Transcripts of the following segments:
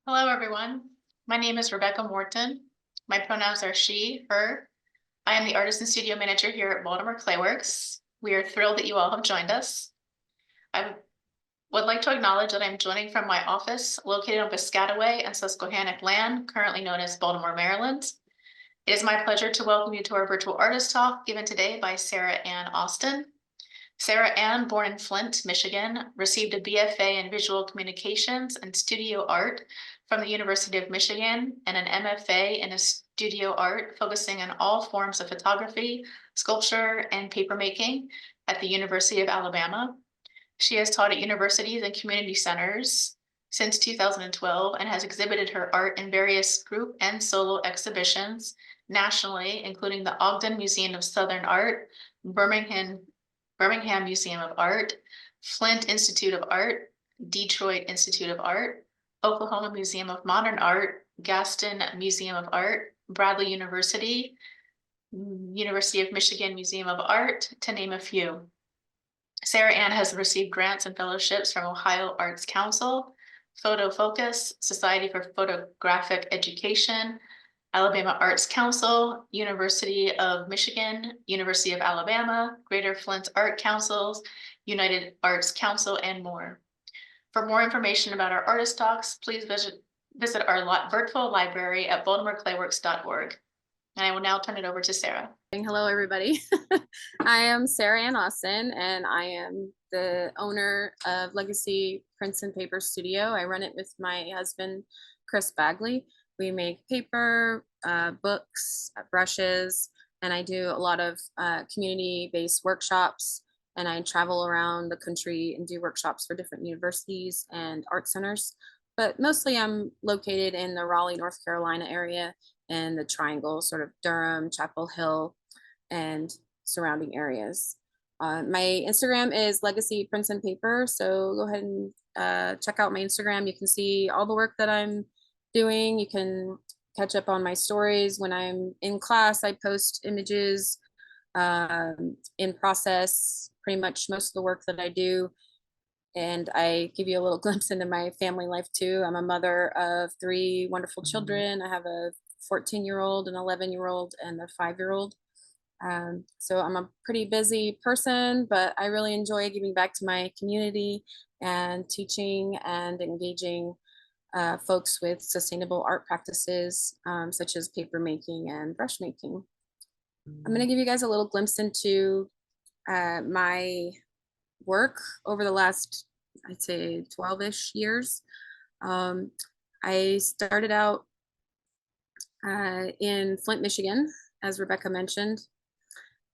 Hello, everyone. My name is Rebecca Morton. My pronouns are she, her. I am the artist and studio manager here at Baltimore Clayworks. We are thrilled that you all have joined us. I would like to acknowledge that I'm joining from my office located on Piscataway and Susquehannock land, currently known as Baltimore, Maryland. It is my pleasure to welcome you to our virtual artist talk given today by Sarah Ann Austin. Sarah Ann, born in Flint, Michigan, received a BFA in Visual Communications and Studio Art from the University of Michigan and an MFA in Studio Art, focusing on all forms of photography, sculpture, and papermaking at the University of Alabama. She has taught at universities and community centers since 2012 and has exhibited her art in various group and solo exhibitions nationally, including the Ogden Museum of Southern Art, Birmingham Museum of Art, Flint Institute of Art, Detroit Institute of Art, Oklahoma Museum of Modern Art, Gaston Museum of Art, Bradley University, University of Michigan Museum of Art, to name a few. Sarah Ann has received grants and fellowships from Ohio Arts Council, Photo Focus, Society for Photographic Education, Alabama Arts Council, University of Michigan, University of Alabama, Greater Flint Art Councils, United Arts Council, and more. For more information about our artist talks, please visit our virtual library at baltimoreclayworks.org. And I will now turn it over to Sarah. Hello, everybody. I am Sarah Ann Austin, and I am the owner of Legacy Prints and Paper Studio. I run it with my husband, Chris Bagley. We make paper, books, brushes, and I do a lot of community-based workshops, and I travel around the country and do workshops for different universities and art centers. But mostly I'm located in the Raleigh, North Carolina area and the Triangle, sort of Durham, Chapel Hill, and surrounding areas. My Instagram is Legacy Prints and Paper, so go ahead and check out my Instagram. You can see all the work that I'm doing. You can catch up on my stories. When I'm in class, I post images in process, pretty much most of the work that I do. And I give you a little glimpse into my family life too. I'm a mother of three wonderful children. I have a 14-year-old, an 11-year-old, and a 5-year-old. So I'm a pretty busy person, but I really enjoy giving back to my community and teaching and engaging folks with sustainable art practices, such as paper making and brush making. I'm going to give you guys a little glimpse into my work over the last, I'd say, 12-ish years. I started out in Flint, Michigan, as Rebecca mentioned.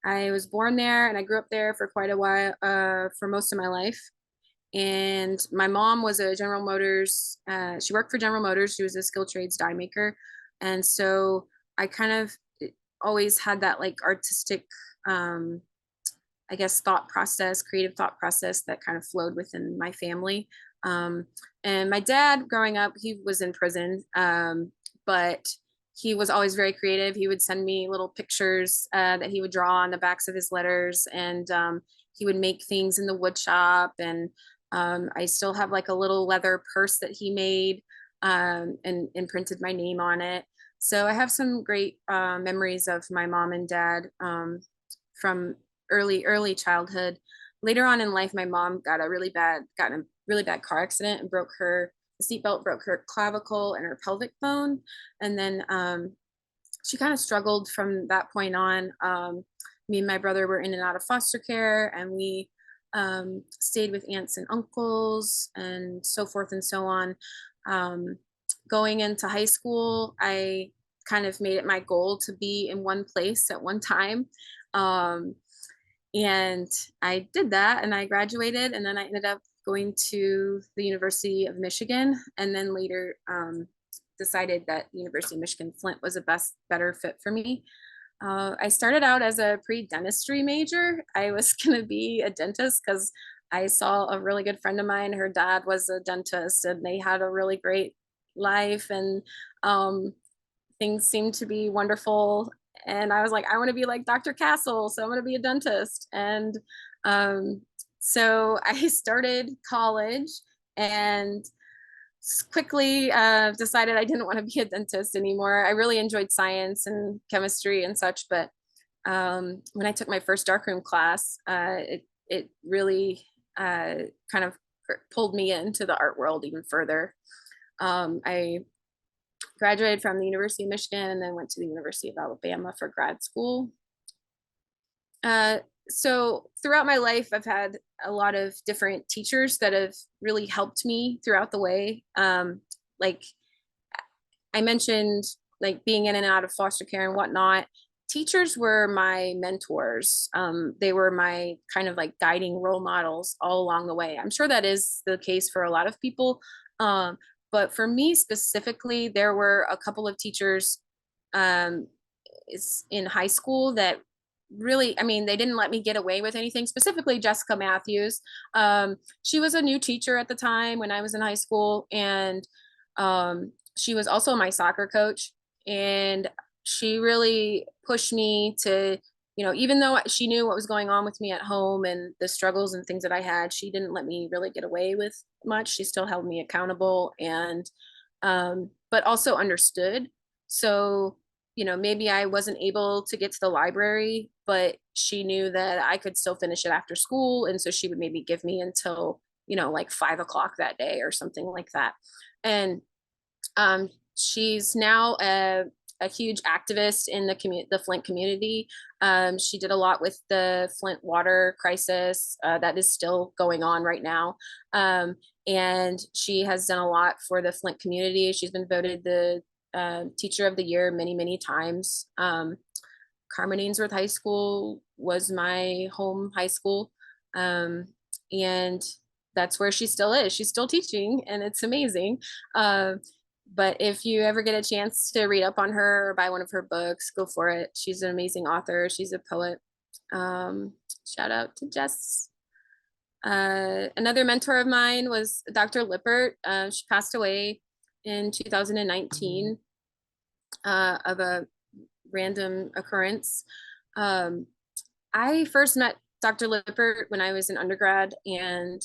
I was born there and I grew up there for quite a while, for most of my life. And my mom was a General Motors, she worked for General Motors. She was a skilled trades die maker. And so I kind of always had that like artistic, I guess, thought process, creative thought process that kind of flowed within my family. And my dad, growing up, he was in prison, but he was always very creative. He would send me little pictures that he would draw on the backs of his letters, and he would make things in the wood shop. And I still have like a little leather purse that he made and printed my name on it. So I have some great memories of my mom and dad from early childhood. Later on in life, my mom got in a really bad car accident and broke her seatbelt, broke her clavicle and her pelvic bone. And then she kind of struggled from that point on. Me and my brother were in and out of foster care, and we stayed with aunts and uncles and so forth and so on. Going into high school, I kind of made it my goal to be in one place at one time. And I did that and I graduated, and then I ended up going to the University of Michigan, and then later decided that University of Michigan Flint was a better fit for me. I started out as a pre-dentistry major. I was going to be a dentist because I saw a really good friend of mine. Her dad was a dentist and they had a really great life, and things seemed to be wonderful. And I was like, I want to be like Dr. Castle, so I'm going to be a dentist. And so I started college, and quickly decided I didn't want to be a dentist anymore. I really enjoyed science and chemistry and such, but when I took my first darkroom class, it really kind of pulled me into the art world even further. I graduated from the University of Michigan and then went to the University of Alabama for grad school. So throughout my life, I've had a lot of different teachers that have really helped me throughout the way. Like I mentioned, like being in and out of foster care and whatnot. Teachers were my mentors. They were my kind of like guiding role models all along the way. I'm sure that is the case for a lot of people. But for me specifically, there were a couple of teachers um, in high school that really, I mean, they didn't let me get away with anything, specifically Jessica Matthews. She was a new teacher at the time when I was in high school, and she was also my soccer coach. And she really pushed me to, you know, even though she knew what was going on with me at home and the struggles and things that I had, she didn't let me really get away with much. She still held me accountable and, but also understood. So, you know, maybe I wasn't able to get to the library, but she knew that I could still finish it after school. And so she would maybe give me until, you know, like 5 o'clock that day or something like that. And she's now a huge activist in the Flint community. She did a lot with the Flint water crisis that is still going on right now. And she has done a lot for the Flint community. She's been voted the teacher of the year many, many times. Carmen Ainsworth High School was my home high school. And that's where she still is. She's still teaching, and it's amazing. But if you ever get a chance to read up on her or buy one of her books, go for it. She's an amazing author. She's a poet. Shout out to Jess. Another mentor of mine was Dr. Lippert. She passed away in 2019 of a random occurrence. I first met Dr. Lippert when I was an undergrad, and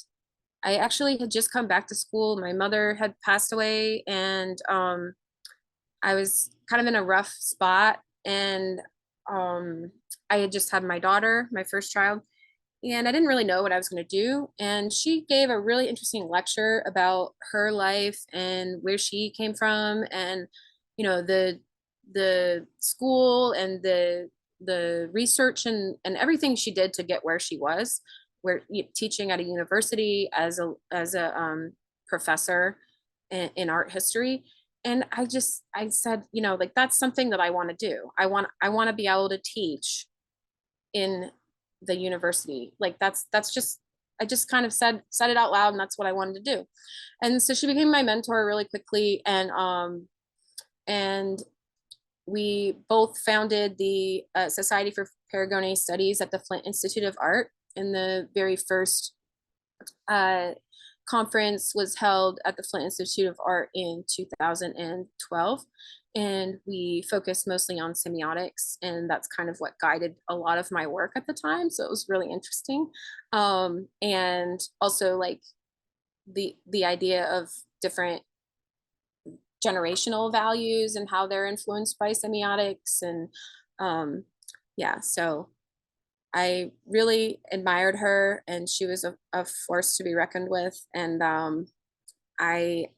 I actually had just come back to school. My mother had passed away, and I was kind of in a rough spot. And I had just had my daughter, my first child, and I didn't really know what I was going to do. And she gave a really interesting lecture about her life and where she came from, and you know the school and the research and everything she did to get where she was, where teaching at a university as a professor in art history. And I said, you know, like that's something that I want to do. I want to be able to teach in the university. Like that's just, I just kind of said it out loud, and that's what I wanted to do. And so she became my mentor really quickly. And we both founded the Society for Pergone Studies at the Flint Institute of Art. And the very first conference was held at the Flint Institute of Art in 2012. And we focused mostly on semiotics, and that's kind of what guided a lot of my work at the time. So it was really interesting. And also like the idea of different generational values and how they're influenced by semiotics. And yeah, so I really admired her, and she was a force to be reckoned with. And I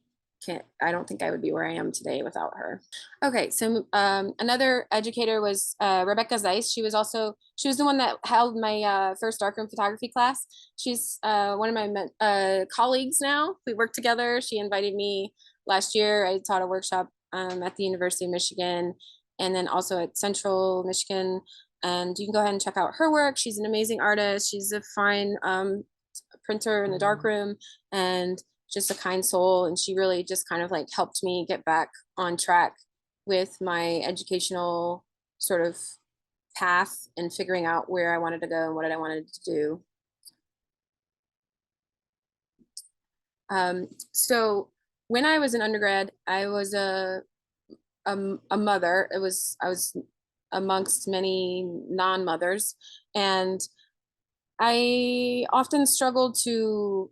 I don't think I would be where I am today without her. Okay, so another educator was Rebecca Zeiss. She was the one that held my first darkroom photography class. She's one of my colleagues now. We work together. She invited me last year. I taught a workshop at the University of Michigan, and then also at Central Michigan. And you can go ahead and check out her work. She's an amazing artist. She's a fine printer in the darkroom, and just a kind soul. And she really just kind of like helped me get back on track with my educational sort of path and figuring out where I wanted to go and what I wanted to do. So when I was an undergrad, I was a mother. I was amongst many non-mothers, and I often struggled to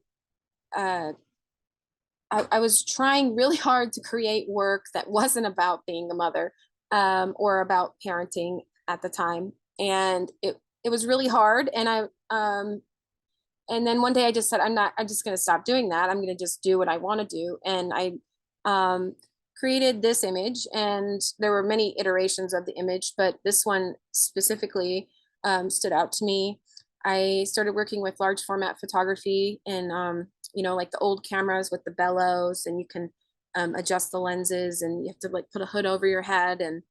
I was trying really hard to create work that wasn't about being a mother, or about parenting at the time. And it was really hard. And then one day I just said, I'm just going to stop doing that. I'm going to just do what I want to do. And I um, created this image, and there were many iterations of the image, but this one specifically stood out to me. I started working with large format photography, and like the old cameras with the bellows, and you can adjust the lenses, and you have to like put a hood over your head, and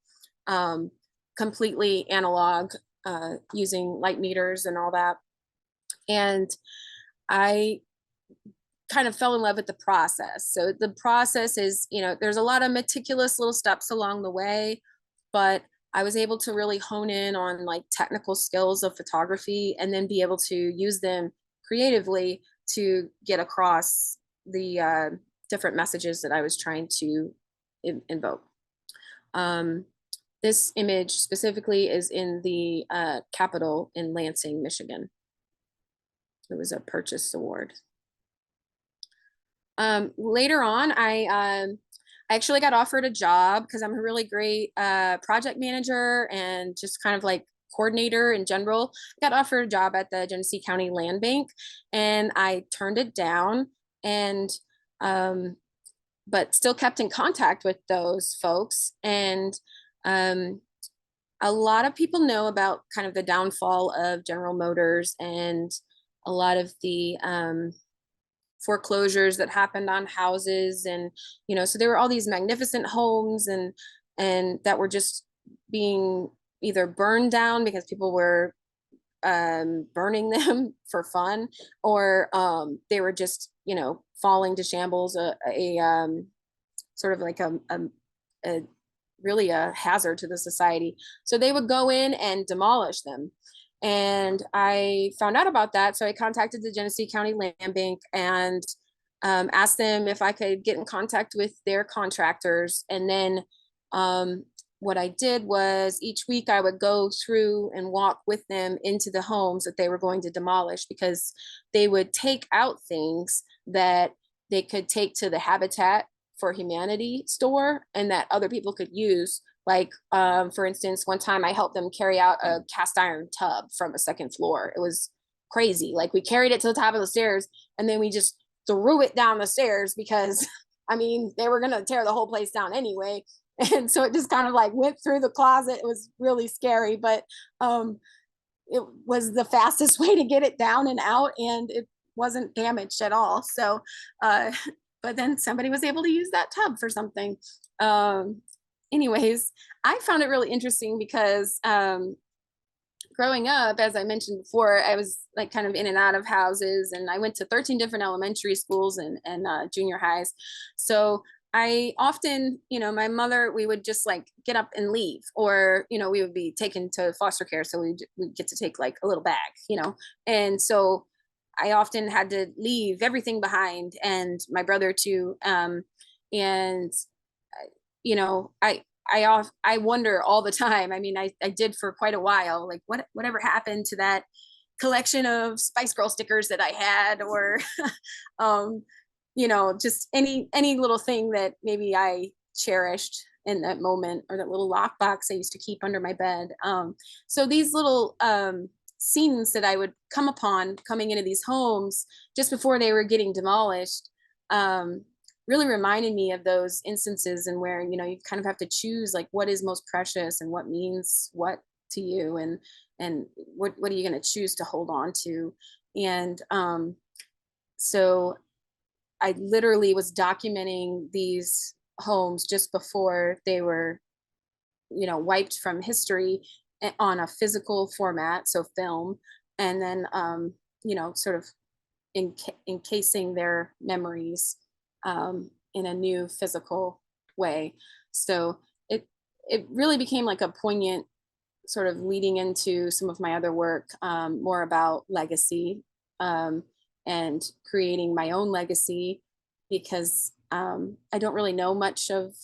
um, completely analog, using light meters and all that. And I kind of fell in love with the process. So the process is, there's a lot of meticulous little steps along the way, but I was able to really hone in on like technical skills of photography, and then be able to use them creatively to get across the different messages that I was trying to invoke. Um, this image specifically is in the Capitol in Lansing, Michigan. It was a purchase award. Later on, I actually got offered a job because I'm a really great project manager and just kind of like coordinator in general. I got offered a job at the Genesee County Land Bank, and I turned it down. And but still kept in contact with those folks. And a lot of people know about kind of the downfall of General Motors, and a lot of the foreclosures that happened on houses. And so there were all these magnificent homes, and that were just being either burned down because people were burning them for fun, or they were just falling to shambles, a sort of like a really a hazard to the society. So they would go in and demolish them. And I found out about that. So I contacted the Genesee County Land Bank and asked them if I could get in contact with their contractors. And then what I did was each week I would go through and walk with them into the homes that they were going to demolish, because they would take out things that they could take to the Habitat for Humanity store and that other people could use. Like, for instance, one time I helped them carry out a cast iron tub from a second floor. It was crazy. Like, we carried it to the top of the stairs, and then we just threw it down the stairs because, I mean, they were going to tear the whole place down anyway. And so it just kind of like went through the closet. It was really scary, but it was the fastest way to get it down and out, and it wasn't damaged at all. So, but then somebody was able to use that tub for something. Anyways, I found it really interesting because growing up, as I mentioned before, I was like kind of in and out of houses, and I went to 13 different elementary schools and junior highs. So I often, my mother, we would just like get up and leave, or, we would be taken to foster care. So we'd get to take like a little bag, and so I often had to leave everything behind, and my brother too. And I wonder all the time. I mean, I did for quite a while, like whatever happened to that collection of Spice Girl stickers that I had, or just any little thing that maybe I cherished in that moment, or that little lockbox I used to keep under my bed. So these little scenes that I would come upon coming into these homes just before they were getting demolished really reminded me of those instances, and where you kind of have to choose like what is most precious and what means what to you, and what are you going to choose to hold on to. And so I literally was documenting these homes just before they were wiped from history on a physical format, so film, and then sort of encasing their memories in a new physical way. So it really became like a poignant sort of leading into some of my other work, more about legacy, and creating my own legacy, because I don't really know much of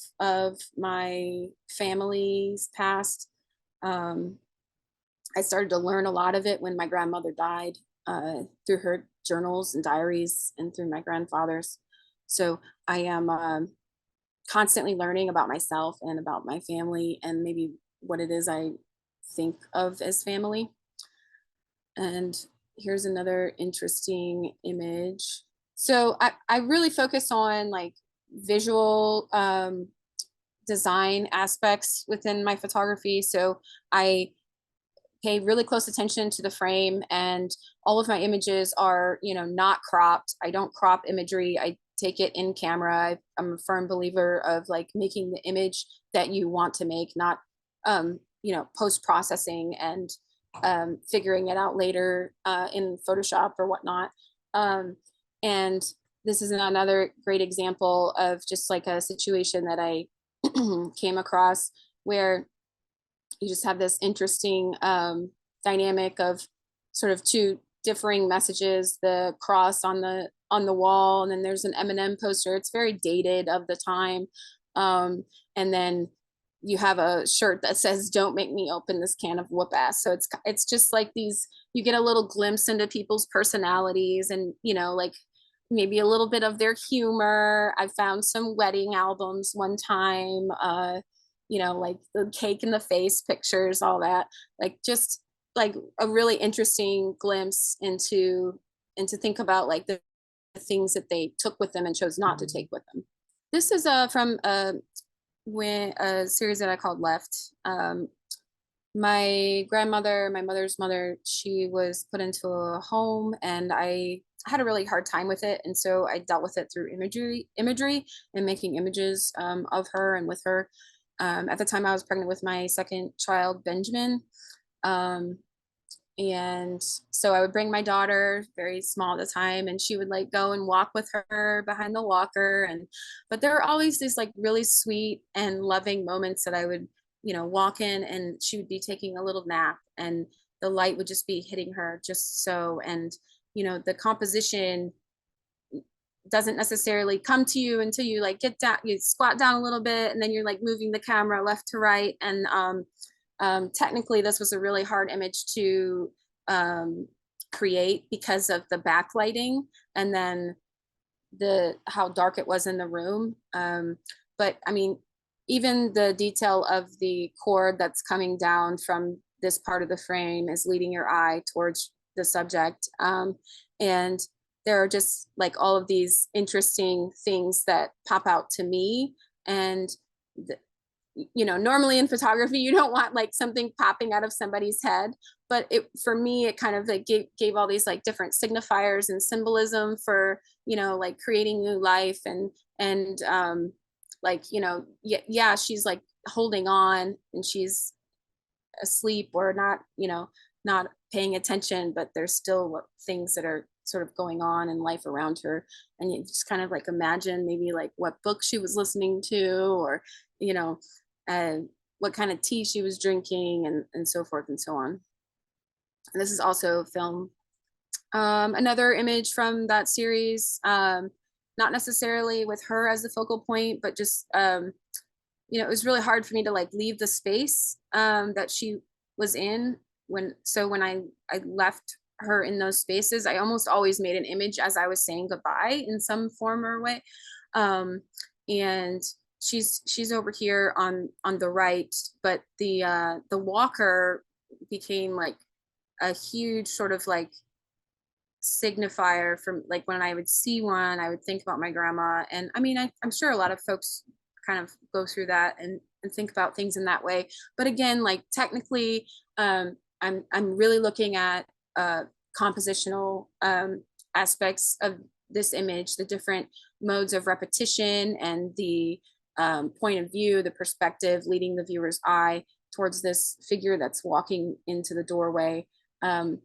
my family's past. I started to learn a lot of it when my grandmother died, through her journals and diaries, and through my grandfather's. So I am constantly learning about myself and about my family and maybe what it is I think of as family. And here's another interesting image. So I really focus on like visual design aspects within my photography. So I pay really close attention to the frame, and all of my images are, not cropped. I don't crop imagery. I take it in camera. I'm a firm believer of like making the image that you want to make, not post processing and figuring it out later in Photoshop or whatnot. And this is another great example of just like a situation that I came across where you just have this interesting dynamic of sort of two differing messages, the cross on the wall, and then there's an Eminem poster. It's very dated of the time. And then you have a shirt that says "Don't make me open this can of whoop ass." So it's just like these, you get a little glimpse into people's personalities, and like maybe a little bit of their humor. I found some wedding albums one time, like the cake in the face pictures, all that, like just like a really interesting glimpse into think about like the things that they took with them and chose not to take with them. This is from when a series that I called Left. My grandmother, my mother's mother, she was put into a home, and I had a really hard time with it, and so I dealt with it through imagery and making images of her and with her. At the time, I was pregnant with my second child, Benjamin. Um, and so I would bring my daughter, very small at the time, and she would like go and walk with her behind the walker. But there were always these like really sweet and loving moments that I would, walk in, and she would be taking a little nap, and the light would just be hitting her just so. And, the composition doesn't necessarily come to you until you like get down, you squat down a little bit, and then you're like moving the camera left to right. And technically, this was a really hard image to create because of the backlighting, and then the how dark it was in the room. But I mean, even the detail of the cord that's coming down from this part of the frame is leading your eye towards the subject. And there are just like all of these interesting things that pop out to me. And normally in photography you don't want like something popping out of somebody's head, but it for me it kind of like gave all these like different signifiers and symbolism for like creating new life. And like yeah, she's like holding on and she's asleep or not, not paying attention, but there's still things that are sort of going on in life around her. And you just kind of like imagine maybe like what book she was listening to, or you know what kind of tea she was drinking, and so forth and so on. And this is also film. Another image from that series, not necessarily with her as the focal point, but just it was really hard for me to like leave the space that she was in. When I left her in those spaces, I almost always made an image as I was saying goodbye in some form or way. And she's over here on the right, but the walker became like a huge sort of like signifier from like when I would see one, I would think about my grandma. And I mean, I'm sure a lot of folks kind of go through that and think about things in that way. But again, like technically, I'm really looking at compositional aspects of this image, the different modes of repetition and the point of view, the perspective leading the viewer's eye towards this figure that's walking into the doorway. And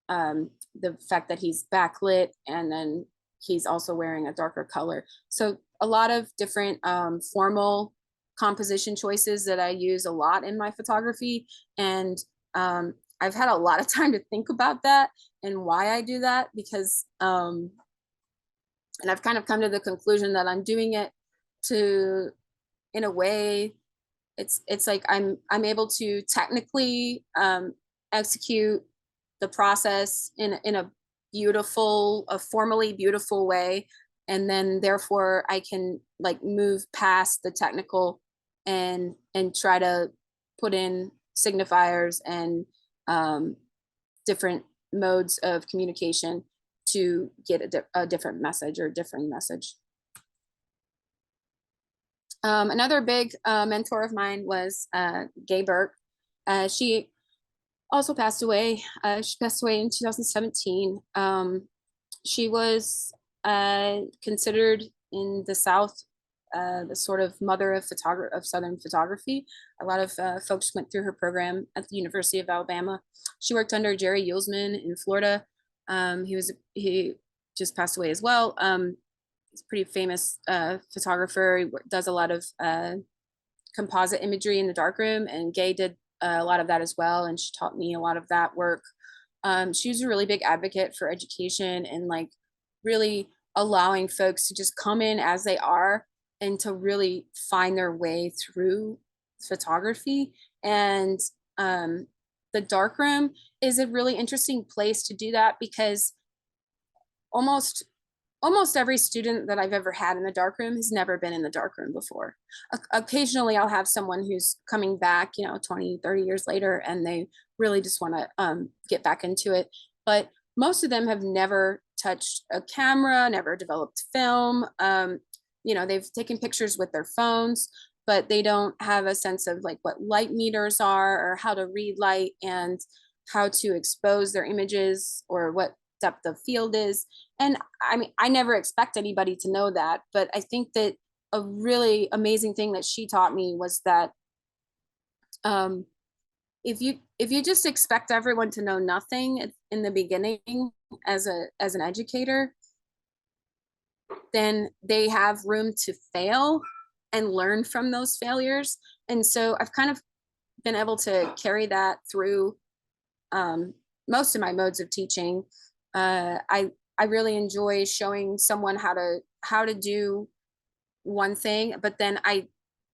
the fact that he's backlit, and then he's also wearing a darker color. So a lot of different formal composition choices that I use a lot in my photography. And I've had a lot of time to think about that and why I do that, because and I've kind of come to the conclusion that I'm doing it to, in a way, it's like I'm able to technically execute the process in a beautiful, a formally beautiful way. And then therefore I can like move past the technical and try to put in signifiers and different modes of communication to get a different message or differing message. Another big mentor of mine was Gay Burke. She also passed away. She passed away in 2017. She was considered in the South the sort of mother of Southern photography. A lot of folks went through her program at the University of Alabama. She worked under Jerry Yulesman in Florida. He just passed away as well. He's a pretty famous photographer. He does a lot of composite imagery in the darkroom, and Gay did a lot of that as well. And she taught me a lot of that work. She was a really big advocate for education and like really allowing folks to just come in as they are and to really find their way through photography. And the darkroom is a really interesting place to do that because almost every student that I've ever had in the darkroom has never been in the darkroom before. Occasionally I'll have someone who's coming back, 20, 30 years later, and they really just want to get back into it. But most of them have never touched a camera, never developed film. They've taken pictures with their phones, but they don't have a sense of like what light meters are or how to read light and how to expose their images or what depth of field is. And I mean, I never expect anybody to know that, but I think that a really amazing thing that she taught me was that if you just expect everyone to know nothing in the beginning as an educator, then they have room to fail and learn from those failures. And so I've kind of been able to carry that through most of my modes of teaching. I really enjoy showing someone how to do one thing, but then I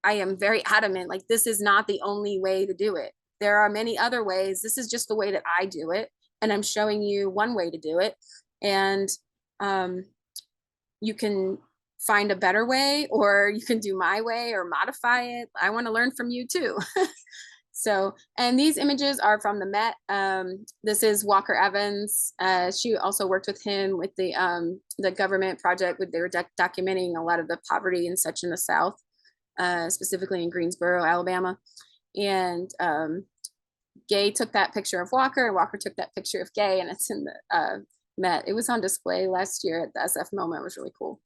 am very adamant, like this is not the only way to do it. There are many other ways. This is just the way that I do it. And I'm showing you one way to do it. And you can find a better way, or you can do my way or modify it. I want to learn from you too. So, and these images are from the Met. This is Walker Evans. She also worked with him with the government project where they were documenting a lot of the poverty and such in the South, specifically in Greensboro, Alabama. And Gay took that picture of Walker, and Walker took that picture of Gay, and it's in the Met. It was on display last year at the SF MoMA. It was really cool.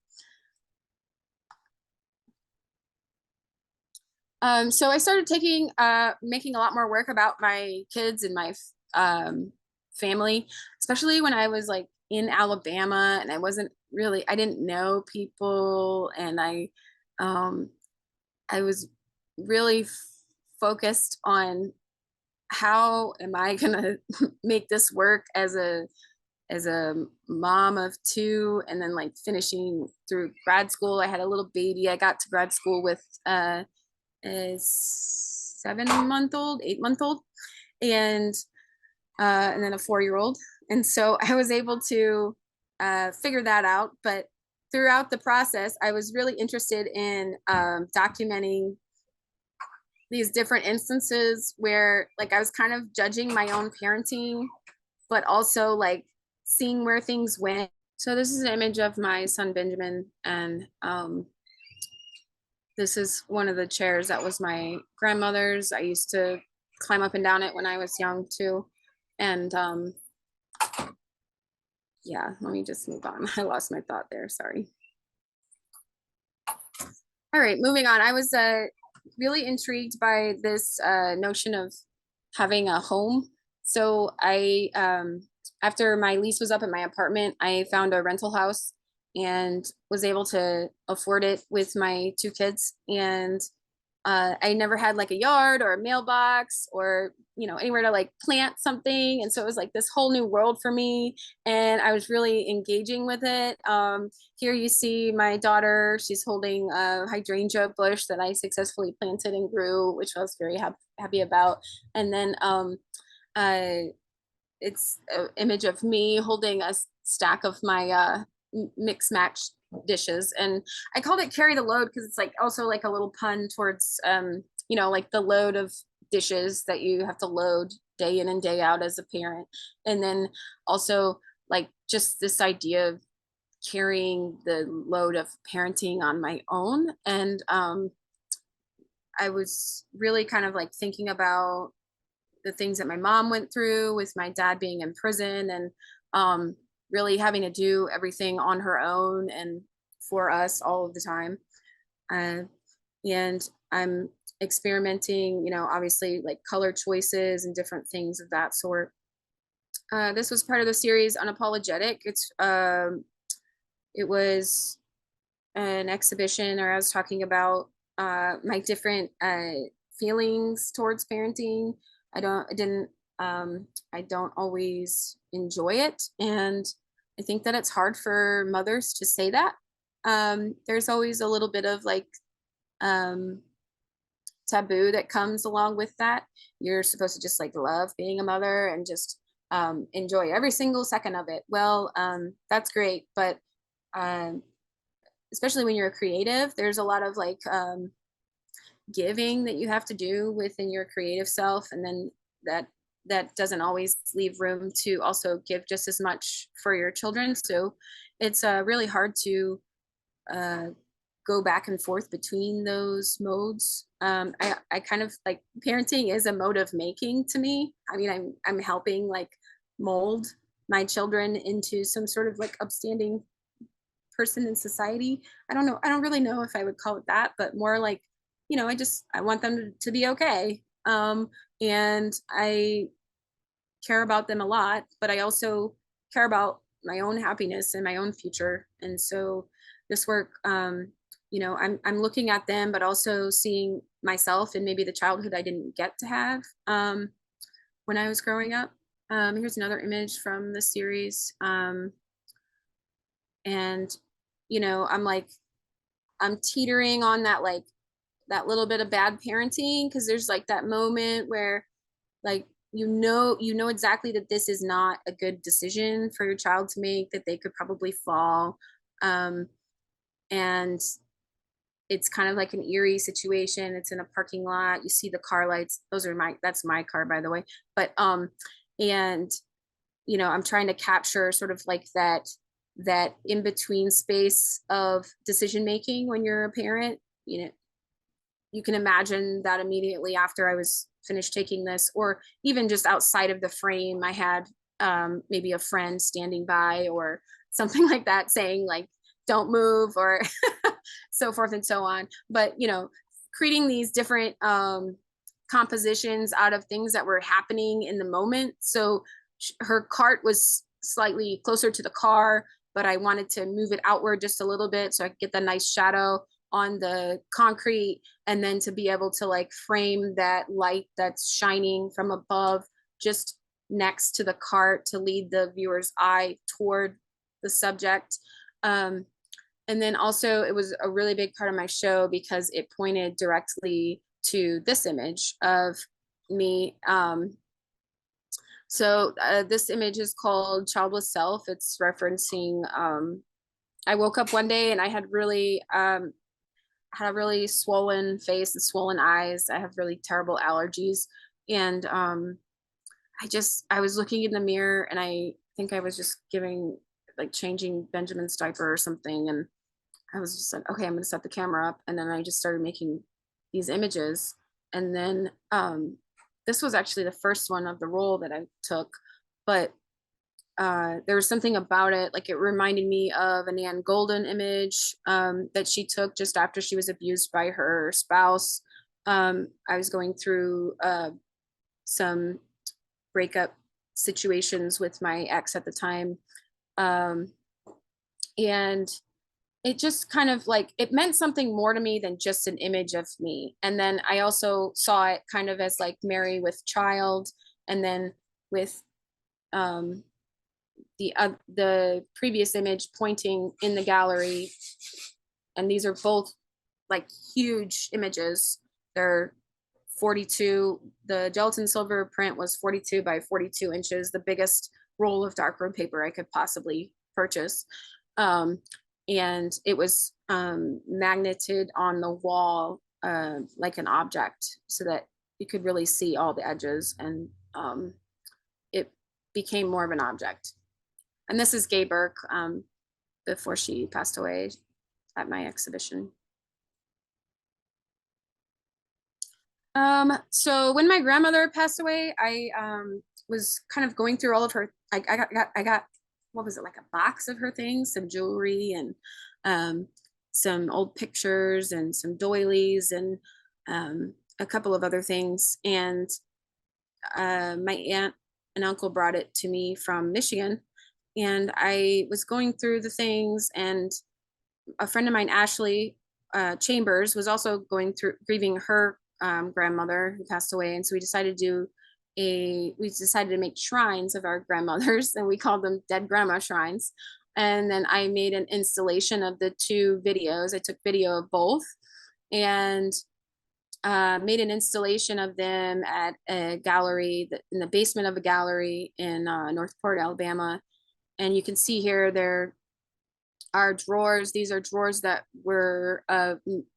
So I started making a lot more work about my kids and my family, especially when I was like in Alabama and I didn't know people, and I was really focused on how am I gonna make this work as a mom of two, and then like finishing through grad school. I had a little baby. I got to grad school with a 7-month-old, 8-month-old, and then a 4-year-old. And so I was able to figure that out. But throughout the process, I was really interested in documenting these different instances where like I was kind of judging my own parenting, but also like seeing where things went. So this is an image of my son Benjamin, and this is one of the chairs that was my grandmother's. I used to climb up and down it when I was young too. And yeah, let me just move on. I lost my thought there, sorry. All right, moving on. I was really intrigued by this notion of having a home. So I, after my lease was up in my apartment, I found a rental house and was able to afford it with my 2 kids. And I never had like a yard or a mailbox or, anywhere to like plant something. And so it was like this whole new world for me. And I was really engaging with it. Here you see my daughter, she's holding a hydrangea bush that I successfully planted and grew, which I was very happy about. And then it's an image of me holding a stack of my mix match dishes, and I called it carry the load because it's like also like a little pun towards like the load of dishes that you have to load day in and day out as a parent, and then also like just this idea of carrying the load of parenting on my own. And I was really kind of like thinking about the things that my mom went through with my dad being in prison, and um, really having to do everything on her own and for us all of the time. Uh, and I'm experimenting, obviously like color choices and different things of that sort. This was part of the series Unapologetic. It was an exhibition, or I was talking about my different feelings towards parenting. I didn't, I don't always enjoy it. And I think that it's hard for mothers to say that. There's always a little bit of like um, taboo that comes along with that. You're supposed to just like love being a mother and just enjoy every single second of it. Well, that's great. But um, especially when you're a creative, there's a lot of like giving that you have to do within your creative self, and then that doesn't always leave room to also give just as much for your children. So it's really hard to uh, go back and forth between those modes. I kind of like parenting is a mode of making to me. I mean, I'm helping like mold my children into some sort of like upstanding person in society. I don't know. I don't really know if I would call it that, but more like, I want them to be okay. And I care about them a lot, but I also care about my own happiness and my own future. And so this work, I'm looking at them, but also seeing myself and maybe the childhood I didn't get to have when I was growing up. Here's another image from the series. And I'm like, I'm teetering on that, like that little bit of bad parenting, because there's like that moment where like you know exactly that this is not a good decision for your child to make, that they could probably fall. And it's kind of like an eerie situation. It's in a parking lot, you see the car lights, that's my car, by the way. But and I'm trying to capture sort of like that in between space of decision making when you're a parent. You can imagine that immediately after I was finished taking this, or even just outside of the frame, I had maybe a friend standing by or something like that saying like, don't move, or so forth and so on. But, creating these different compositions out of things that were happening in the moment. So her cart was slightly closer to the car, but I wanted to move it outward just a little bit so I could get the nice shadow on the concrete, and then to be able to like frame that light that's shining from above just next to the cart to lead the viewer's eye toward the subject. And then also it was a really big part of my show because it pointed directly to this image of me. So this image is called Childless Self. It's referencing, I woke up one day and I had had a really swollen face and swollen eyes. I have really terrible allergies. And I was looking in the mirror, and I think I was just changing Benjamin's diaper or something. And I was just like, okay, I'm gonna set the camera up. And then I just started making these images. And then this was actually the first one of the role that I took, but there was something about it, like it reminded me of an Anne Golden image that she took just after she was abused by her spouse. I was going through some breakup situations with my ex at the time. And it just kind of like, it meant something more to me than just an image of me. And then I also saw it kind of as like Mary with child, and then with the previous image pointing in the gallery. And these are both like huge images. They're 42, the gelatin silver print was 42 by 42 inches, the biggest roll of darkroom paper I could possibly purchase. And it was magneted on the wall like an object so that you could really see all the edges, and it became more of an object. And this is Gay Burke before she passed away at my exhibition. So when my grandmother passed away, I was kind of going through all of her. I got what was it, like a box of her things, some jewelry and some old pictures and some doilies and a couple of other things. And my aunt and uncle brought it to me from Michigan, and I was going through the things, and a friend of mine, Ashley Chambers, was also going through grieving her grandmother who passed away, and so we decided to make shrines of our grandmothers, and we called them Dead Grandma Shrines. And then I made an installation of the two videos. I took video of both and made an installation of them at a gallery in the basement of a gallery in Northport, Alabama. And you can see here there are drawers. These are drawers that were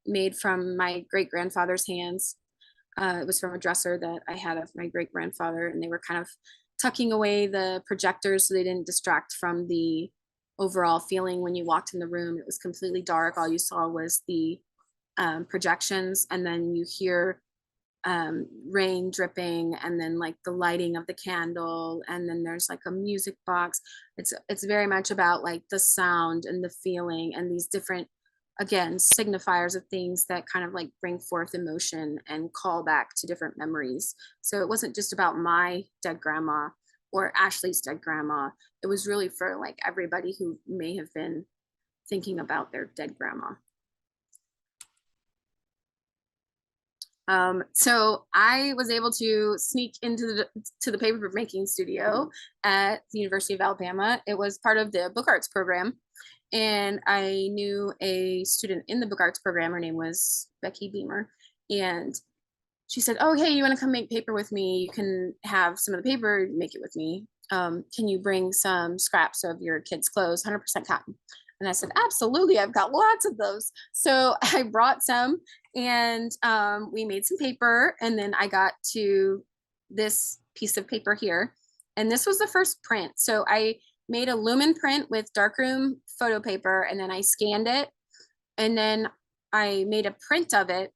made from my great grandfather's hands. It was from a dresser that I had of my great grandfather, and they were kind of tucking away the projectors so they didn't distract from the overall feeling when you walked in the room. It was completely dark. All you saw was the projections, and then you hear rain dripping, and then like the lighting of the candle, and then there's like a music box. It's very much about like the sound and the feeling and these different, again, signifiers of things that kind of like bring forth emotion and call back to different memories. So it wasn't just about my dead grandma or Ashley's dead grandma. It was really for like everybody who may have been thinking about their dead grandma. So I was able to sneak into the paper making studio at the University of Alabama. It was part of the book arts program, and I knew a student in the book arts program. Her name was Becky Beamer, and she said, "Oh, hey, you want to come make paper with me? You can have some of the paper, make it with me. Can you bring some scraps of your kids' clothes, 100% cotton?" And I said, "Absolutely, I've got lots of those." So I brought some, and we made some paper, and then I got to this piece of paper here. And this was the first print. So I made a lumen print with darkroom photo paper, and then I scanned it, and then I made a print of it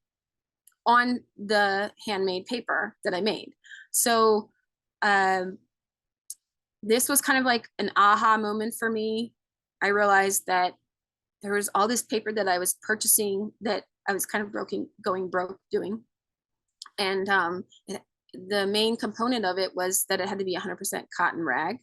on the handmade paper that I made. So this was kind of like an aha moment for me. I realized that there was all this paper that I was purchasing that I was kind of going broke doing. And the main component of it was that it had to be 100% cotton rag.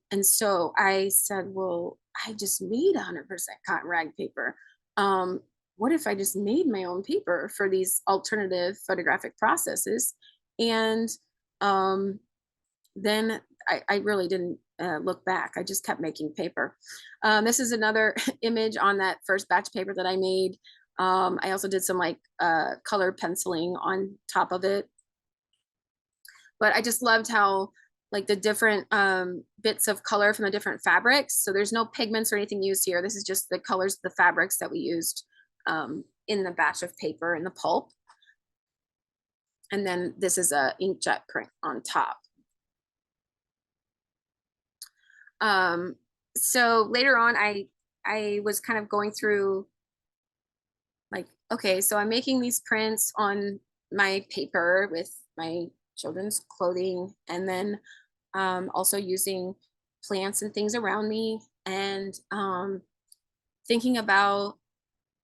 And so I said, well, I just made 100% cotton rag paper. What if I just made my own paper for these alternative photographic processes? And then I really didn't look back. I just kept making paper. This is another image on that first batch of paper that I made. I also did some like color penciling on top of it. But I just loved how like the different bits of color from the different fabrics. So there's no pigments or anything used here. This is just the colors of the fabrics that we used in the batch of paper and the pulp. And then this is a inkjet print on top. So later on, I was kind of going through like, okay, so I'm making these prints on my paper with my children's clothing, and then also using plants and things around me, and thinking about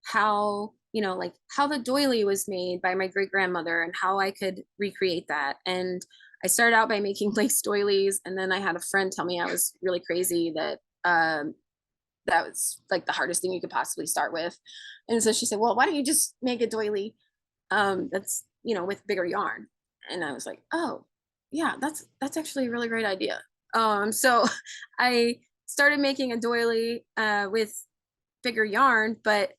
how, you know, like how the doily was made by my great grandmother and how I could recreate that. And I started out by making lace doilies, and then I had a friend tell me I was really crazy, that that was like the hardest thing you could possibly start with. And so she said, well, why don't you just make a doily that's, you know, with bigger yarn? And I was like, oh yeah, that's actually a really great idea. So I started making a doily with bigger yarn, but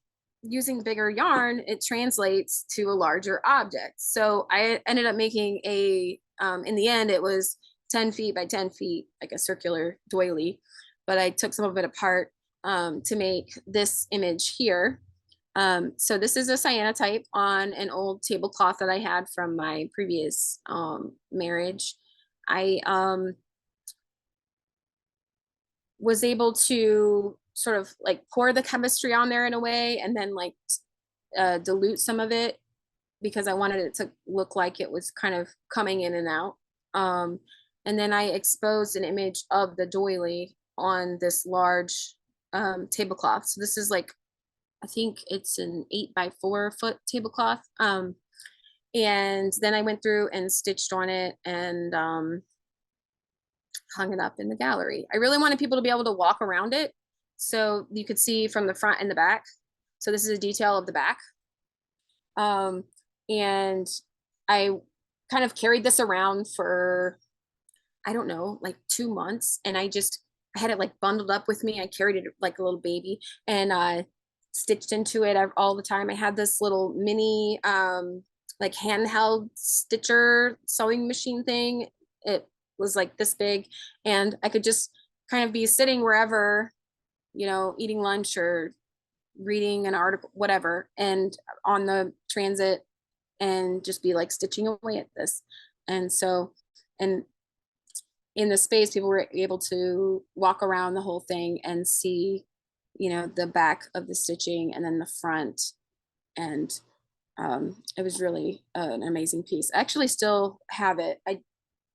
using bigger yarn, it translates to a larger object. So I ended up making in the end, it was 10 feet by 10 feet, like a circular doily, but I took some of it apart to make this image here. So this is a cyanotype on an old tablecloth that I had from my previous marriage. I was able to sort of like pour the chemistry on there in a way and then like dilute some of it because I wanted it to look like it was kind of coming in and out. And then I exposed an image of the doily on this large tablecloth. So this is like, I think it's an 8 by 4 foot tablecloth. And then I went through and stitched on it and hung it up in the gallery. I really wanted people to be able to walk around it so you could see from the front and the back. So this is a detail of the back. And I kind of carried this around for, I don't know, like 2 months. And I had it like bundled up with me. I carried it like a little baby and stitched into it all the time. I had this little mini, like handheld stitcher sewing machine thing. It was like this big and I could just kind of be sitting wherever, eating lunch or reading an article, whatever, and on the transit and just be like stitching away at this. And so, and in the space, people were able to walk around the whole thing and see, the back of the stitching and then the front. And it was really an amazing piece. I actually still have it. I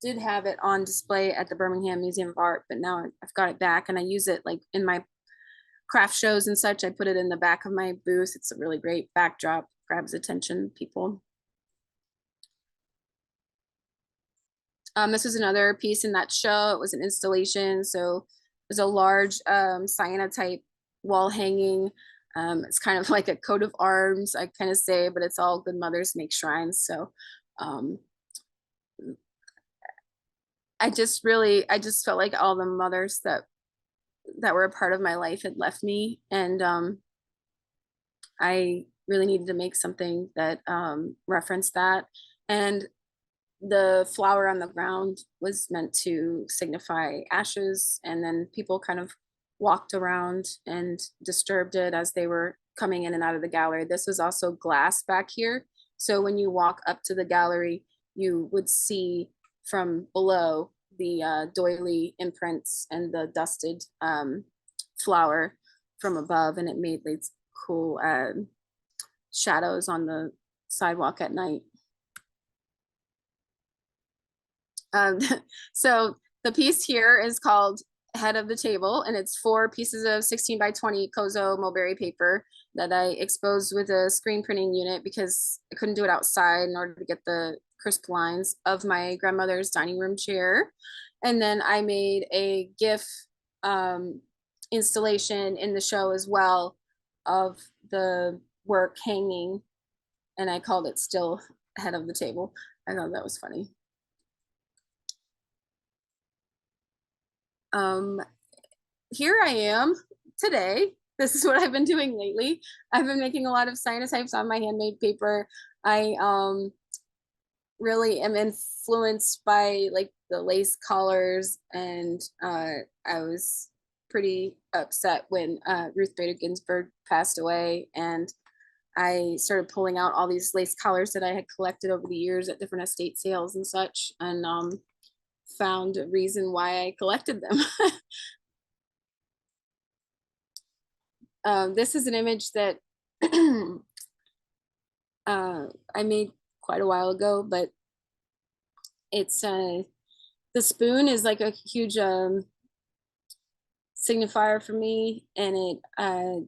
did have it on display at the Birmingham Museum of Art, but now I've got it back and I use it like in my craft shows and such. I put it in the back of my booth. It's a really great backdrop, grabs attention, people. This was another piece in that show. It was an installation. So it was a large cyanotype wall hanging. It's kind of like a coat of arms, I kind of say, but it's all good mothers make shrines. So I just felt like all the mothers that were a part of my life had left me. And I really needed to make something that referenced that. And the flower on the ground was meant to signify ashes. And then people kind of walked around and disturbed it as they were coming in and out of the gallery. This was also glass back here. So when you walk up to the gallery, you would see from below the doily imprints and the dusted flower from above. And it made these cool shadows on the sidewalk at night. So the piece here is called Head of the Table, and it's 4 pieces of 16 by 20 Kozo mulberry paper that I exposed with a screen printing unit because I couldn't do it outside in order to get the crisp lines of my grandmother's dining room chair. And then I made a GIF installation in the show as well of the work hanging, and I called it Still Head of the Table. I thought that was funny. Here I am today. This is what I've been doing lately. I've been making a lot of cyanotypes on my handmade paper. I really am influenced by like the lace collars, and I was pretty upset when Ruth Bader Ginsburg passed away, and I started pulling out all these lace collars that I had collected over the years at different estate sales and such, and found a reason why I collected them. This is an image that I made quite a while ago, but it's the spoon is like a huge signifier for me, and it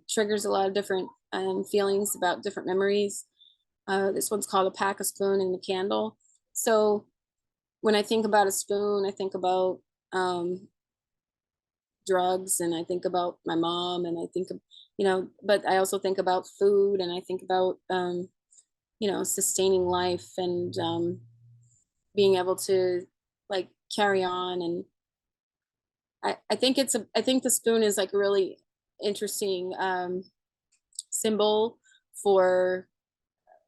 triggers a lot of different feelings about different memories. This one's called A Pack, a Spoon, and a Candle. So when I think about a spoon, I think about drugs, and I think about my mom, and I think of, but I also think about food, and I think about, sustaining life and being able to like carry on. And I think I think the spoon is like a really interesting symbol for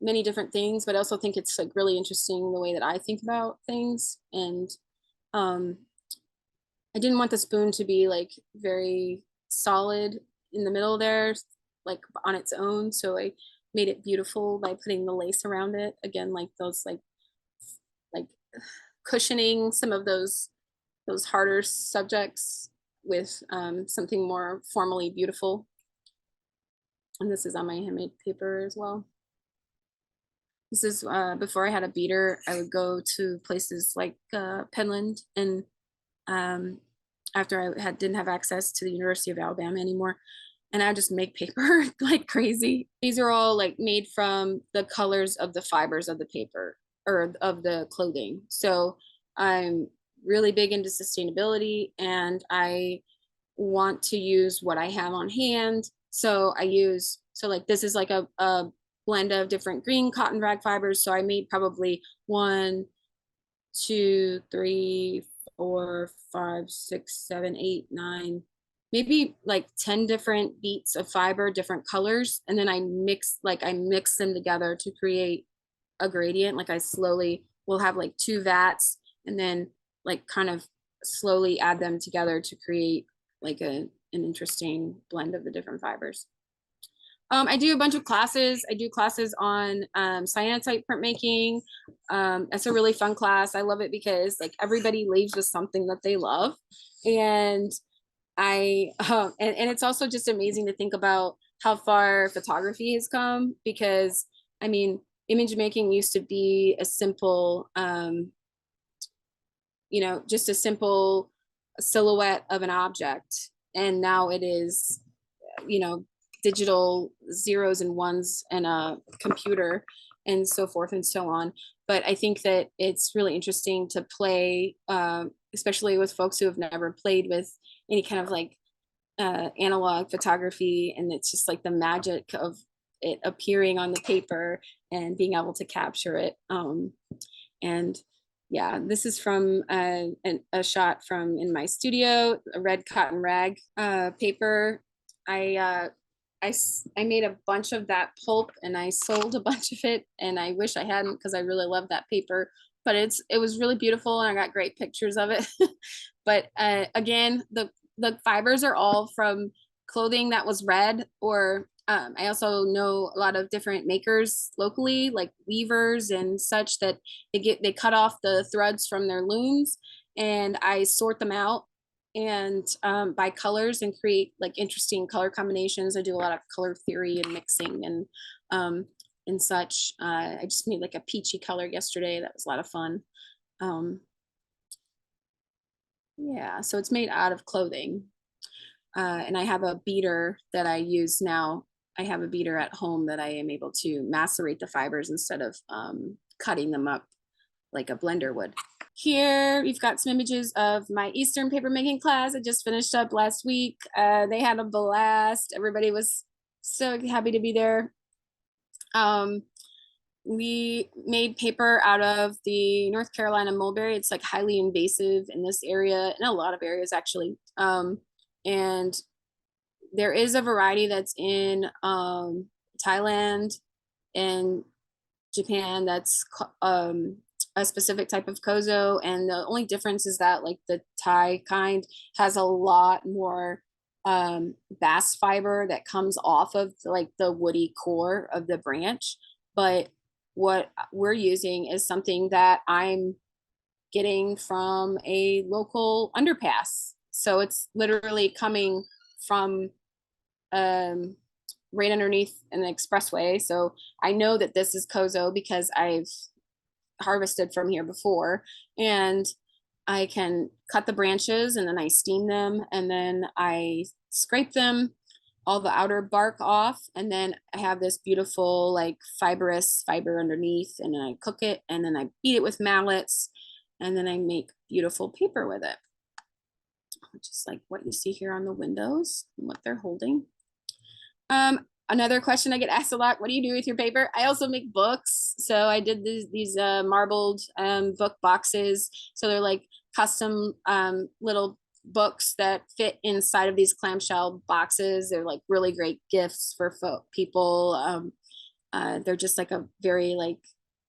many different things, but I also think it's like really interesting the way that I think about things. And um, I didn't want the spoon to be like very solid in the middle there, like on its own. So I made it beautiful by putting the lace around it. Again, like those like cushioning some of those harder subjects with something more formally beautiful. And this is on my handmade paper as well. This is before I had a beater, I would go to places like Penland, and um, after I didn't have access to the University of Alabama anymore, and I just make paper like crazy. These are all like made from the colors of the fibers of the paper or of the clothing. So I'm really big into sustainability, and I want to use what I have on hand. So like this is like a blend of different green cotton rag fibers. So I made probably 1, 2, 3, 4, 5, 6, 7, 8, 9, maybe like 10 different beats of fiber, different colors. And then I mix them together to create a gradient. Like I slowly will have like 2 vats and then like kind of slowly add them together to create like an interesting blend of the different fibers. I do a bunch of classes. I do classes on cyanotype printmaking. It's a really fun class. I love it because like everybody leaves with something that they love. And and it's also just amazing to think about how far photography has come, because I mean, image making used to be a simple, just a simple silhouette of an object. And now it is, digital zeros and ones and a computer and so forth and so on. But I think that it's really interesting to play, especially with folks who have never played with any kind of like analog photography. And it's just like the magic of it appearing on the paper and being able to capture it. And yeah, this is from a shot from in my studio, a red cotton rag paper. I I made a bunch of that pulp and I sold a bunch of it, and I wish I hadn't because I really love that paper, but it was really beautiful and I got great pictures of it. But again, the fibers are all from clothing that was red, or I also know a lot of different makers locally, like weavers and such, that they cut off the threads from their looms, and I sort them out and by colors and create like interesting color combinations. I do a lot of color theory and mixing and such. I just made like a peachy color yesterday. That was a lot of fun. Yeah, so it's made out of clothing. And I have a beater that I use now. I have a beater at home that I am able to macerate the fibers instead of cutting them up like a blender would. Here we've got some images of my Eastern paper making class. I just finished up last week. They had a blast. Everybody was so happy to be there. We made paper out of the North Carolina mulberry. It's like highly invasive in this area, in a lot of areas actually. And there is a variety that's in Thailand and Japan that's a specific type of kozo, and the only difference is that like the Thai kind has a lot more bast fiber that comes off of like the woody core of the branch. But what we're using is something that I'm getting from a local underpass. So it's literally coming from right underneath an expressway. So I know that this is kozo because I've harvested from here before, and I can cut the branches and then I steam them and then I scrape them, all the outer bark off, and then I have this beautiful like fibrous fiber underneath, and then I cook it and then I beat it with mallets, and then I make beautiful paper with it, just like what you see here on the windows and what they're holding. Another question I get asked a lot: what do you do with your paper? I also make books. So I did these marbled book boxes. So they're like custom little books that fit inside of these clamshell boxes. They're like really great gifts for people. They're just like a very like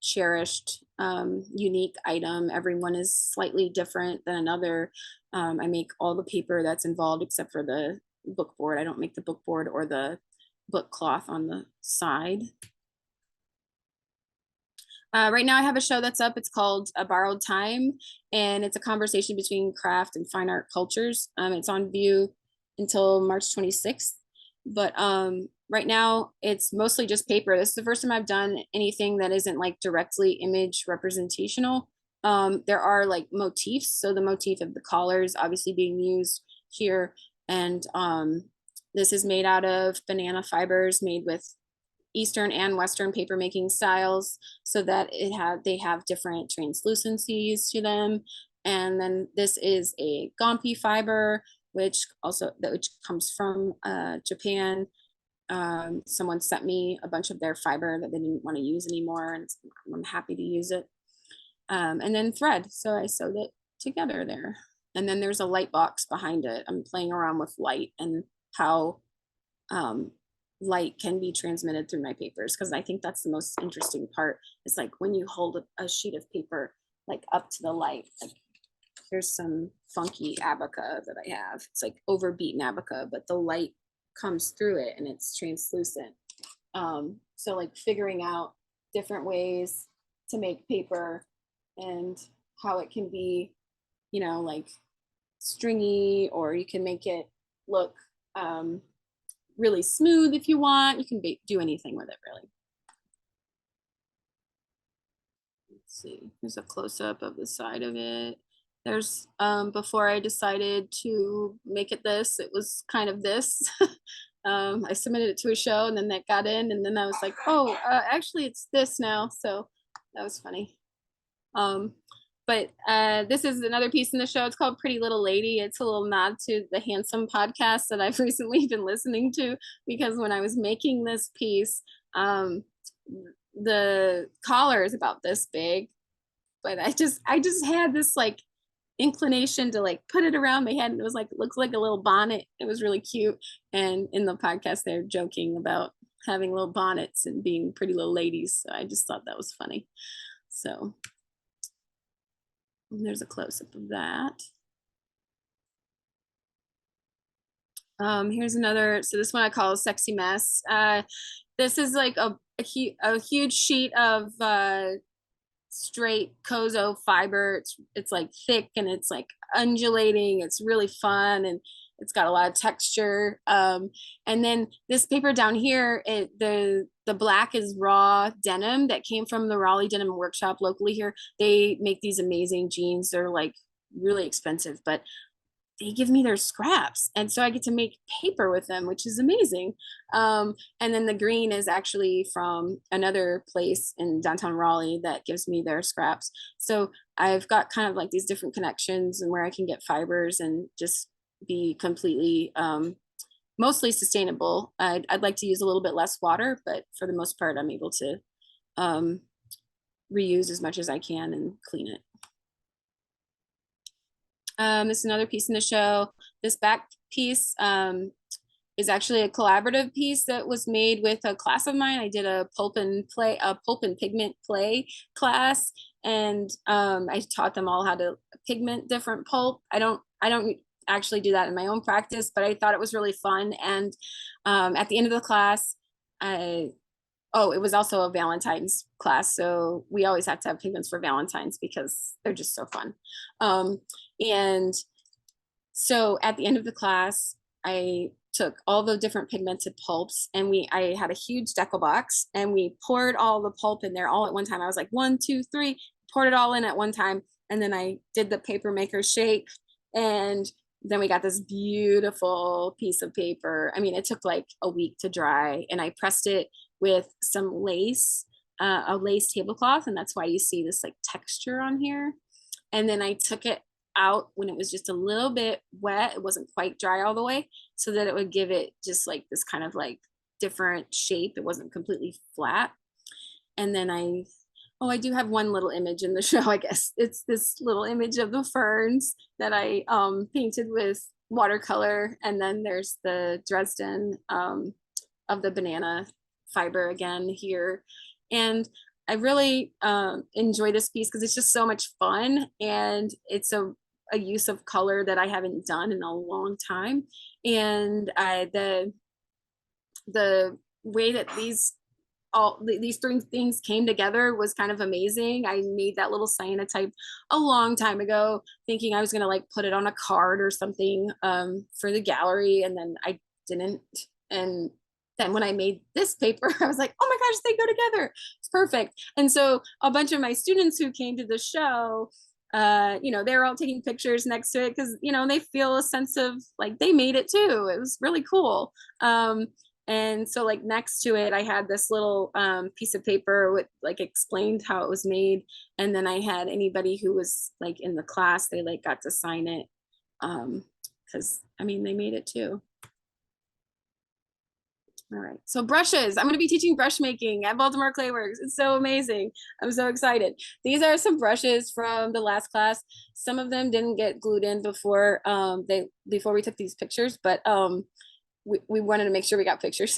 cherished, unique item. Everyone is slightly different than another. I make all the paper that's involved except for the book board. I don't make the book board or the book cloth on the side. Right now I have a show that's up. It's called A Borrowed Time, and it's a conversation between craft and fine art cultures. It's on view until March 26th. But right now it's mostly just paper. This is the first time I've done anything that isn't like directly image representational. There are like motifs. So the motif of the collar is obviously being used here. And this is made out of banana fibers made with Eastern and Western paper making styles, so that they have different translucencies to them. And then this is a Gompi fiber, which comes from Japan. Someone sent me a bunch of their fiber that they didn't want to use anymore, and I'm happy to use it. And then thread, so I sewed it together there. And then there's a light box behind it. I'm playing around with light and how light can be transmitted through my papers, because I think that's the most interesting part. Is like when you hold a sheet of paper like up to the light. Like here's some funky abaca that I have. It's like overbeaten abaca, but the light comes through it and it's translucent. So like figuring out different ways to make paper and how it can be, you know, like stringy, or you can make it look really smooth if you want. You can do anything with it, really. Let's see, there's a close-up of the side of it. There's before I decided to make it this, it was kind of this. I submitted it to a show and then that got in, and then I was like, oh, actually it's this now. So that was funny. But this is another piece in the show. It's called Pretty Little Lady. It's a little nod to the Handsome podcast that I've recently been listening to, because when I was making this piece, the collar is about this big, but I just had this like inclination to like put it around my head, and it was like, it looks like a little bonnet. It was really cute. And in the podcast, they're joking about having little bonnets and being pretty little ladies. So I just thought that was funny. So there's a close-up of that. Here's another. So this one I call a sexy mess. This is like a huge sheet of straight Kozo fiber. It's like thick and it's like undulating. It's really fun and it's got a lot of texture. And then this paper down here, the black is raw denim that came from the Raleigh Denim Workshop locally here. They make these amazing jeans. They're like really expensive, but they give me their scraps, and so I get to make paper with them, which is amazing. And then the green is actually from another place in downtown Raleigh that gives me their scraps. So I've got kind of like these different connections and where I can get fibers and just be completely mostly sustainable. I'd like to use a little bit less water, but for the most part, I'm able to reuse as much as I can and clean it. This is another piece in the show. This back piece is actually a collaborative piece that was made with a class of mine. I did a pulp and pigment play class, and I taught them all how to pigment different pulp. I don't actually do that in my own practice, but I thought it was really fun. And at the end of the class, it was also a Valentine's class. So we always have to have pigments for Valentine's because they're just so fun. And so at the end of the class, I took all the different pigmented pulps, and I had a huge decal box, and we poured all the pulp in there all at one time. I was like, 1, 2, 3, poured it all in at one time. And then I did the paper maker shake, and then we got this beautiful piece of paper. I mean, it took like a week to dry, and I pressed it with some lace, a lace tablecloth, and that's why you see this like texture on here. And then I took it out when it was just a little bit wet. It wasn't quite dry all the way, so that it would give it just like this kind of like different shape. It wasn't completely flat. And then I do have one little image in the show, I guess. It's this little image of the ferns that I painted with watercolor. And then there's the Dresden of the banana fiber again here. And I really enjoy this piece because it's just so much fun, and it's a use of color that I haven't done in a long time. And the way that these three things came together was kind of amazing. I made that little cyanotype a long time ago, thinking I was gonna like put it on a card or something for the gallery, and then I didn't. And then when I made this paper, I was like, oh my gosh, they go together. It's perfect. And so a bunch of my students who came to the show, they were all taking pictures next to it because, they feel a sense of like they made it too. It was really cool. And so like next to it, I had this little piece of paper with like explained how it was made. And then I had anybody who was like in the class, they like got to sign it. Because they made it too. All right, so brushes. I'm going to be teaching brush making at Baltimore Clayworks. It's so amazing. I'm so excited. These are some brushes from the last class. Some of them didn't get glued in before before we took these pictures, but we wanted to make sure we got pictures.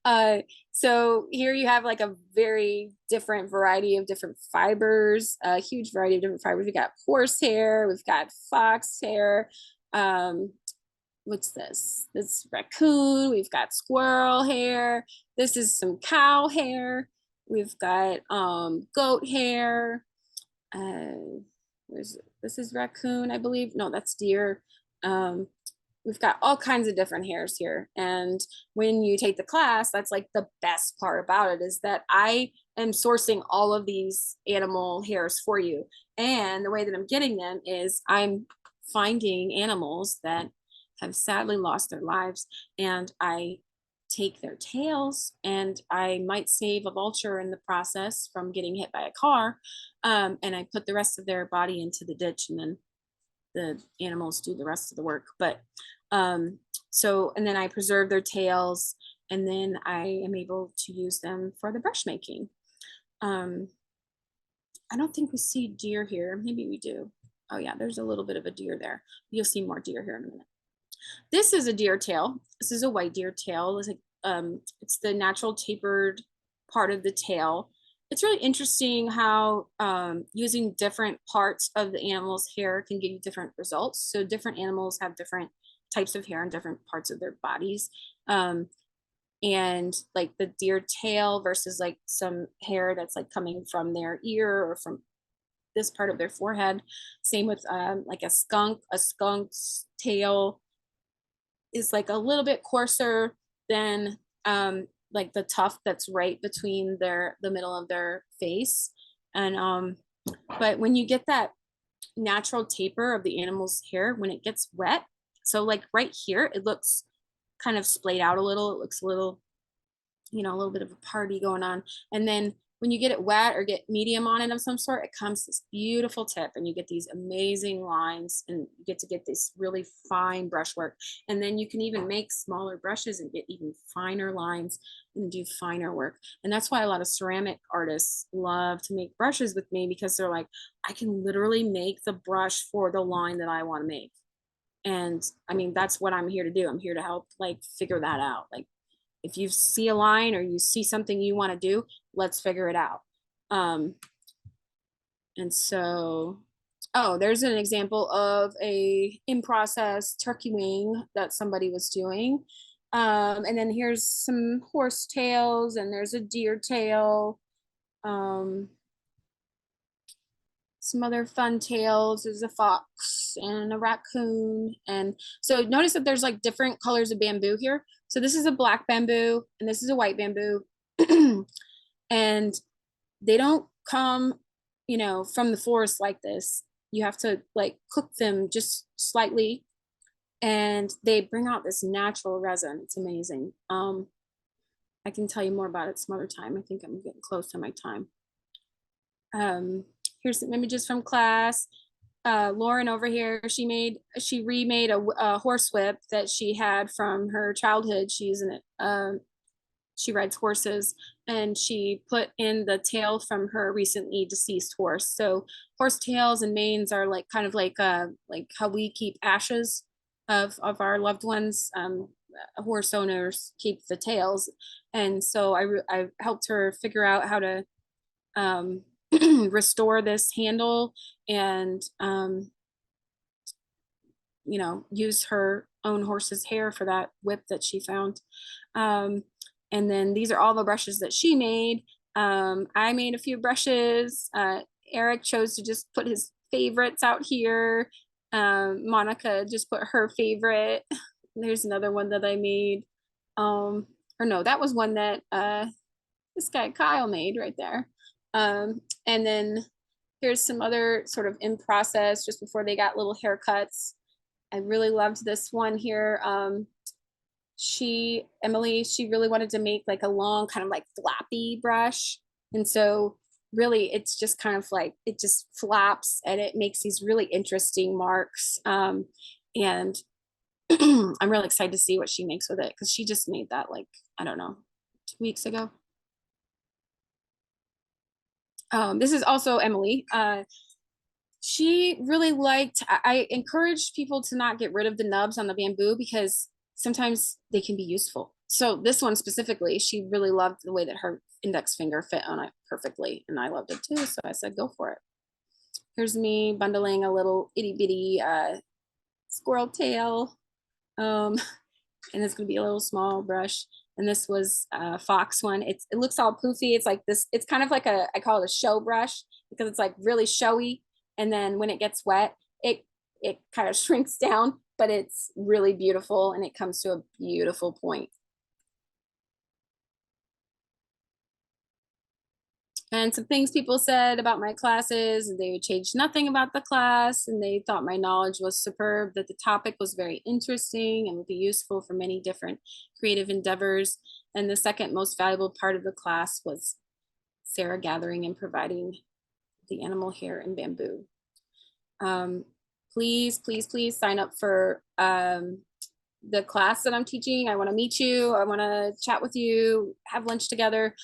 So here you have like a very different variety of different fibers, a huge variety of different fibers. We got horsehair, we've got foxhair, what's this? This raccoon, we've got squirrel hair. This is some cow hair. We've got goat hair. This is raccoon, I believe. No, that's deer. We've got all kinds of different hairs here. And when you take the class, that's like the best part about it, is that I am sourcing all of these animal hairs for you. And the way that I'm getting them is I'm finding animals that have sadly lost their lives, and I take their tails, and I might save a vulture in the process from getting hit by a car, and I put the rest of their body into the ditch, and then the animals do the rest of the work. But and then I preserve their tails, and then I am able to use them for the brush making. I don't think we see deer here. Maybe we do. Oh yeah, there's a little bit of a deer there. You'll see more deer here in a minute. This is a deer tail. This is a white deer tail. It's the natural tapered part of the tail. It's really interesting how using different parts of the animal's hair can give you different results. So different animals have different types of hair on different parts of their bodies. And like the deer tail versus like some hair that's like coming from their ear or from this part of their forehead. Same with like a skunk's tail is like a little bit coarser than like the tuft that's right between the middle of their face. And but when you get that natural taper of the animal's hair, when it gets wet, so like right here, it looks kind of splayed out a little. It looks a little, a little bit of a party going on. And then when you get it wet or get medium on it of some sort, it comes this beautiful tip, and you get these amazing lines, and you get to get this really fine brushwork. And then you can even make smaller brushes and get even finer lines and do finer work. And that's why a lot of ceramic artists love to make brushes with me, because they're like, I can literally make the brush for the line that I want to make. And that's what I'm here to do. I'm here to help like figure that out. Like, if you see a line or you see something you want to do, let's figure it out. And so, there's an example of a in-process turkey wing that somebody was doing. And then here's some horse tails, and there's a deer tail. Some other fun tails. There's a fox and a raccoon. And so notice that there's like different colors of bamboo here. So this is a black bamboo, and this is a white bamboo. And they don't come, from the forest like this. You have to like cook them just slightly, and they bring out this natural resin. It's amazing. I can tell you more about it some other time. I think I'm getting close to my time. Here's some images from class. Lauren over here, she remade a horse whip that she had from her childhood. She's in it. She rides horses, and she put in the tail from her recently deceased horse. So horse tails and manes are like kind of like how we keep ashes of our loved ones. horse owners keep the tails. And so I helped her figure out how to restore this handle and use her own horse's hair for that whip that she found. And then these are all the brushes that she made. I made a few brushes. Eric chose to just put his favorites out here. Monica just put her favorite. There's another one that I made. Or no, that was one that this guy Kyle made right there. And then here's some other sort of in process just before they got little haircuts. I really loved this one here. Emily, she really wanted to make like a long kind of like flappy brush. And so really it's just kind of like, it just flaps and it makes these really interesting marks. And I'm really excited to see what she makes with it because she just made that like, I don't know, 2 weeks ago. This is also Emily. She really liked, I encouraged people to not get rid of the nubs on the bamboo because sometimes they can be useful. So this one specifically, she really loved the way that her index finger fit on it perfectly. And I loved it too. So I said, go for it. Here's me bundling a little itty bitty squirrel tail. And it's gonna be a little small brush. And this was a fox one. It looks all poofy. It's like this, it's kind of like I call it a show brush because it's like really showy. And then when it gets wet, it kind of shrinks down, but it's really beautiful and it comes to a beautiful point. And some things people said about my classes, they would change nothing about the class, and they thought my knowledge was superb, that the topic was very interesting and would be useful for many different creative endeavors. And the second most valuable part of the class was Sarah gathering and providing the animal hair and bamboo. Please, please, please sign up for the class that I'm teaching. I want to meet you. I want to chat with you, have lunch together.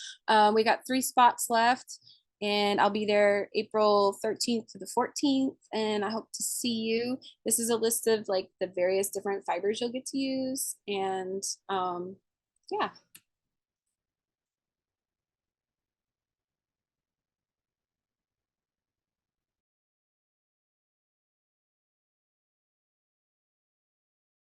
We got 3 spots left and I'll be there April 13th to the 14th. And I hope to see you. This is a list of like the various different fibers you'll get to use. And yeah.